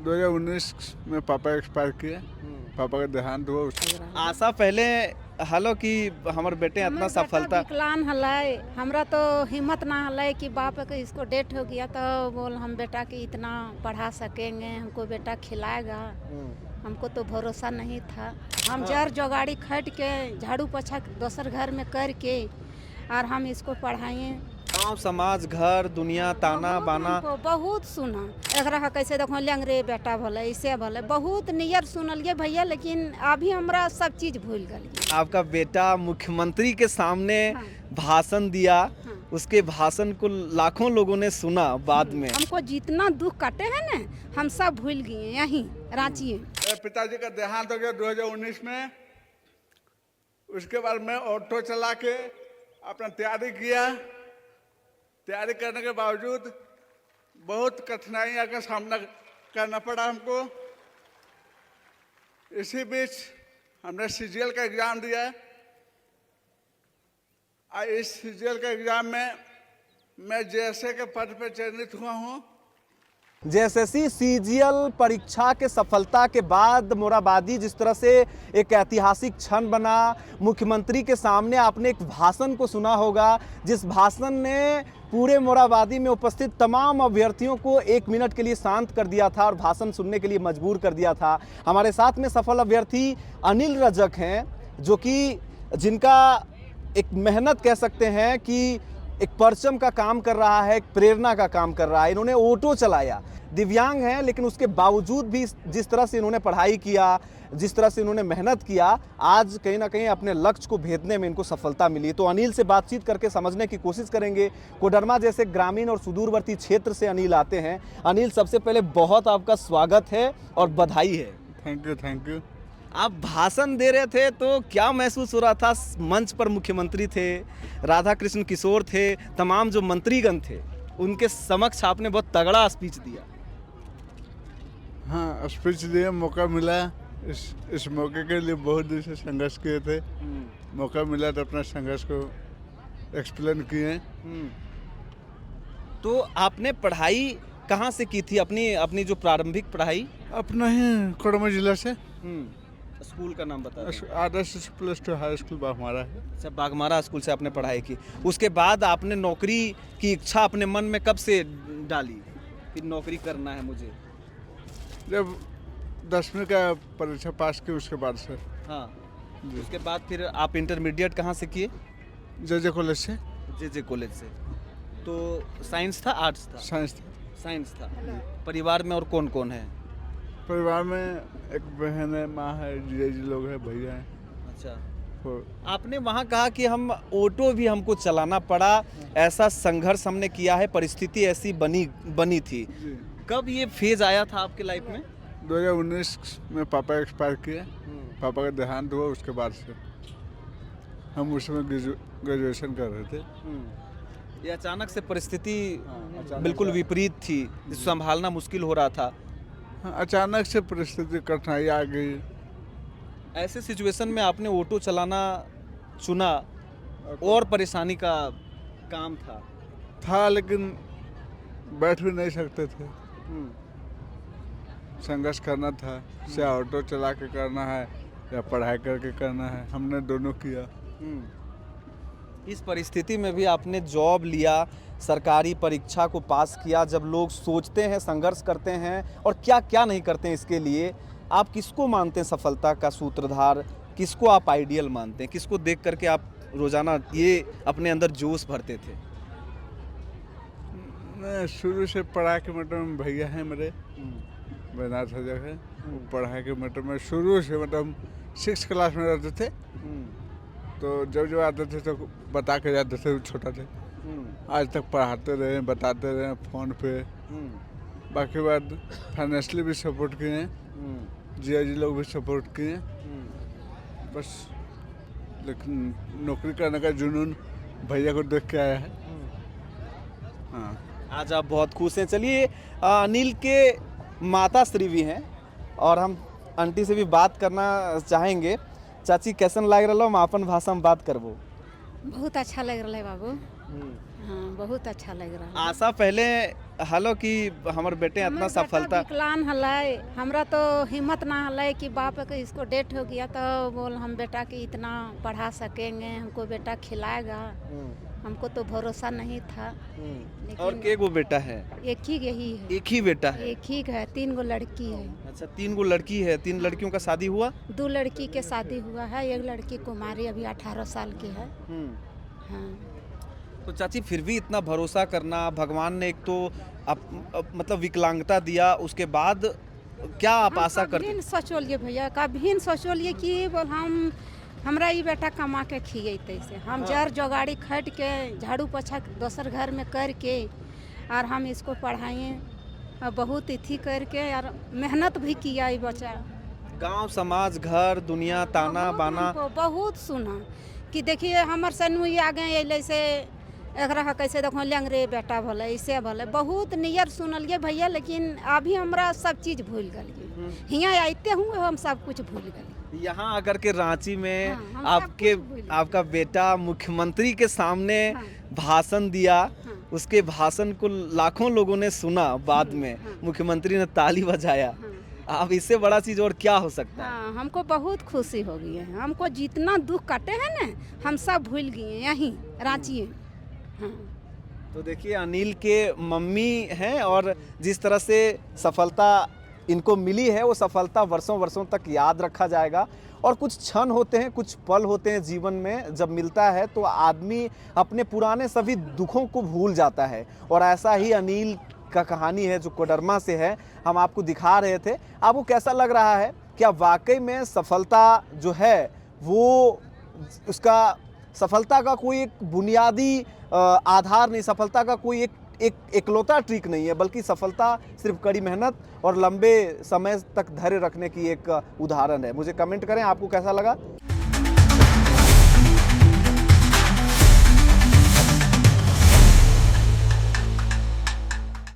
2019 में पापा एक्सपायर किए। पापा का देहांत हुआ आशा पहले हलो कि हमारे बेटे इतना सफलता विकलांग हलै, हमरा तो हिम्मत ना हलै कि बाप के इसको डेथ हो गया तो बोल हम बेटा की इतना पढ़ा सकेंगे, हमको बेटा खिलाएगा। हमको तो भरोसा नहीं था। हम जर जोगाड़ी खट के झाड़ू पोछा दोसर घर में करके और हम इसको पढ़ाएं। गाँव समाज घर दुनिया ताना बाना हमको बहुत सुना, एकरा का कैसे देखो लेंगरे बेटा भले ऐसे भले बहुत नियर सुनलिए भैया, लेकिन अभी हमरा सब चीज भूल गई। आपका बेटा मुख्यमंत्री के सामने भाषण दिया, उसके भाषण को लाखों लोगों ने सुना बाद में। हमको जितना दुख काटे हैं ना हम सब भूल गए यहीं रांची में। मेरे पिताजी का देहांत हो गया 2019 में। उसके बाद मैं ऑटो चला के अपना तैयारी किया। तैयारी करने के बावजूद बहुत कठिनाइयों का सामना करना पड़ा हमको। इसी बीच हमने सीजीएल का एग्जाम दिया। इस सीजीएल के एग्जाम में मैं जेएसए के पद पर चयनित हुआ हूँ। जेएसएससी सीजीएल परीक्षा के सफलता के बाद मोराबादी जिस तरह से एक ऐतिहासिक क्षण बना, मुख्यमंत्री के सामने आपने एक भाषण को सुना होगा, जिस भाषण ने पूरे मोराबादी में उपस्थित तमाम अभ्यर्थियों को 1 मिनट के लिए शांत कर दिया था और भाषण सुनने के लिए मजबूर कर दिया था। हमारे साथ में सफल अभ्यर्थी अनिल रजक हैं, जो कि जिनका एक मेहनत कह सकते हैं कि एक परचम का काम कर रहा है, एक प्रेरणा का काम कर रहा है। इन्होंने ऑटो चलाया, दिव्यांग हैं लेकिन उसके बावजूद भी जिस तरह से इन्होंने पढ़ाई किया, जिस तरह से इन्होंने मेहनत किया, आज कहीं ना कहीं अपने लक्ष्य को भेदने में इनको सफलता मिली। तो अनिल से बातचीत करके समझने की कोशिश करेंगे। कोडरमा जैसे ग्रामीण और सुदूरवर्ती क्षेत्र से अनिल आते हैं। अनिल, सबसे पहले बहुत आपका स्वागत है और बधाई है। Thank you. आप भाषण दे रहे थे तो क्या महसूस हो रहा था? मंच पर मुख्यमंत्री थे, राधा कृष्ण किशोर थे, तमाम जो मंत्रीगण थे, उनके समक्ष आपने बहुत तगड़ा स्पीच दिया। हाँ, स्पीच दिए, मौका मिला। इस मौके के लिए बहुत दिन से संघर्ष किए थे। मौका मिला तो अपना संघर्ष को एक्सप्लेन किए। तो आपने पढ़ाई कहाँ से की थी? अपनी जो प्रारंभिक पढ़ाई अपना ही कोडरमा जिला से। स्कूल का नाम बता दें। आदर्श प्लस 2 हाई स्कूल बाघमारा है। अच्छा, बाघमारा स्कूल से आपने पढ़ाई की। उसके बाद आपने नौकरी की इच्छा अपने मन में कब से डाली कि नौकरी करना है मुझे? जब 10वीं का परीक्षा पास की उसके बाद से। हाँ, उसके बाद फिर आप इंटरमीडिएट कहाँ से किए? जे कॉलेज से। जे कॉलेज से। तो साइंस था आर्ट्स था? साइंस था। परिवार में और कौन कौन है? परिवार में एक बहन है, माँ है, जीजाजी लोग हैं, भैया हैं। अच्छा, आपने वहाँ कहा कि हम ऑटो भी हमको चलाना पड़ा, ऐसा संघर्ष हमने किया है, परिस्थिति ऐसी बनी थी। कब ये फेज आया था आपके लाइफ में? 2019 में पापा एक्सपायर किए। पापा का देहांत हुआ, उसके बाद से हम उसमें ग्रेजुएशन कर रहे थे। ये अचानक से परिस्थिति बिल्कुल विपरीत थी, संभालना मुश्किल हो रहा था। अचानक से परिस्थिति कठिनाई आ गई। ऐसे सिचुएशन में आपने ऑटो चलाना चुना और परेशानी का काम था, लेकिन बैठ भी नहीं सकते थे। संघर्ष करना था, चाहे ऑटो चला के करना है या पढ़ाई करके करना है। हमने दोनों किया। इस परिस्थिति में भी आपने जॉब लिया, सरकारी परीक्षा को पास किया। जब लोग सोचते हैं, संघर्ष करते हैं और क्या क्या नहीं करते हैं इसके लिए, आप किसको मानते हैं सफलता का सूत्रधार? किसको आप आइडियल मानते हैं? किसको देख करके आप रोजाना ये अपने अंदर जोश भरते थे? मैं शुरू से पढ़ाई के मैटर में भैया हैं मेरे, बैनाथ हजक है। पढ़ाई के मैटर में शुरू से मतलब 6th क्लास में रहते थे, तो जब आते थे तो बता के जाते थे, छोटा थे। आज तक पढ़ाते रहे, बताते रहे फ़ोन पे। बाकी बात फाइनेंशियली भी सपोर्ट किए हैं, जीजाजी लोग भी सपोर्ट किए। बस, लेकिन नौकरी करने का जुनून भैया को देख के आया है। हाँ, आज आप बहुत खुश हैं। चलिए, अनिल के माता श्री भी हैं और हम आंटी से भी बात करना चाहेंगे। चाची, कैसन लग रहा? हम अपन भाषा में बात करबो। बहुत अच्छा लग रहा है बाबू। हाँ बहुत अच्छा लग रहा है। आशा पहले हलो कि हमारे बेटे इतना हमर बेटा सफलता विकलांग हलै, हमरा तो हिम्मत ना हलै कि बाप के इसको डेथ हो गया तो बोल हम बेटा की इतना पढ़ा सकेंगे, हमको बेटा खिलाएगा, हमको तो भरोसा नहीं था। और के गो बेटा है? एक ही यही है, एक ही बेटा है? एक ही है, 3 गो लड़की है। अच्छा 3 गो लड़की है, 3 लड़कियों का शादी हुआ? 2 लड़की के शादी हुआ है, एक लड़की कुमारी अभी 18 साल की है। हाँ तो चाची फिर भी इतना भरोसा करना, भगवान ने एक तो मतलब विकलांगता दिया, उसके बाद क्या आप आशा करते? कभी न सोचलिए भैया, कभी न सोचलिए कि बोल हमरा ये बेटा कमा के खिएते से हम जर जोगाड़ी खट के झाड़ू पोछा दोसर घर में करके और हम इसको पढ़ाएं और बहुत इथी करके और मेहनत भी किया ये बच्चा। गांव समाज घर दुनिया ताना बाना हमको बहुत सुना कि देखिए हमार सनु आ गए अल से एकरा कैसे देखो लेंगरे बेटा भले ऐसे भले बहुत नियर सुनलिए भैया, लेकिन अभी हमरा सब चीज भूल गलिए। यहाँ आते हुए हम सब कुछ भूल गए। यहाँ आकर के रांची में हाँ, हम सब आपके कुछ भूल गए। आपका बेटा मुख्यमंत्री के सामने हाँ। भाषण दिया, हाँ। उसके भाषण को लाखों लोगों ने सुना, बाद में हाँ। मुख्यमंत्री ने ताली बजाया। हाँ। अब इससे बड़ा चीज और क्या हो सकता है? हाँ, हमको बहुत खुशी हो गई है। हमको जितना दुख काटे हैं ना हम सब भूल गए यहीं रांची में। हाँ। तो देखिए अनिल के मम्मी हैं और जिस तरह से सफलता इनको मिली है वो सफलता वर्षों वर्षों तक याद रखा जाएगा। और कुछ क्षण होते हैं, कुछ पल होते हैं जीवन में, जब मिलता है तो आदमी अपने पुराने सभी दुखों को भूल जाता है। और ऐसा ही अनिल का कहानी है जो कोडरमा से है, हम आपको दिखा रहे थे। आपको कैसा लग रहा है? क्या वाकई में सफलता जो है वो उसका सफलता का कोई एक बुनियादी आधार नहीं, सफलता का कोई एक एकलौता ट्रिक नहीं है, बल्कि सफलता सिर्फ कड़ी मेहनत और लंबे समय तक धैर्य रखने की एक उदाहरण है। मुझे कमेंट करें आपको कैसा लगा।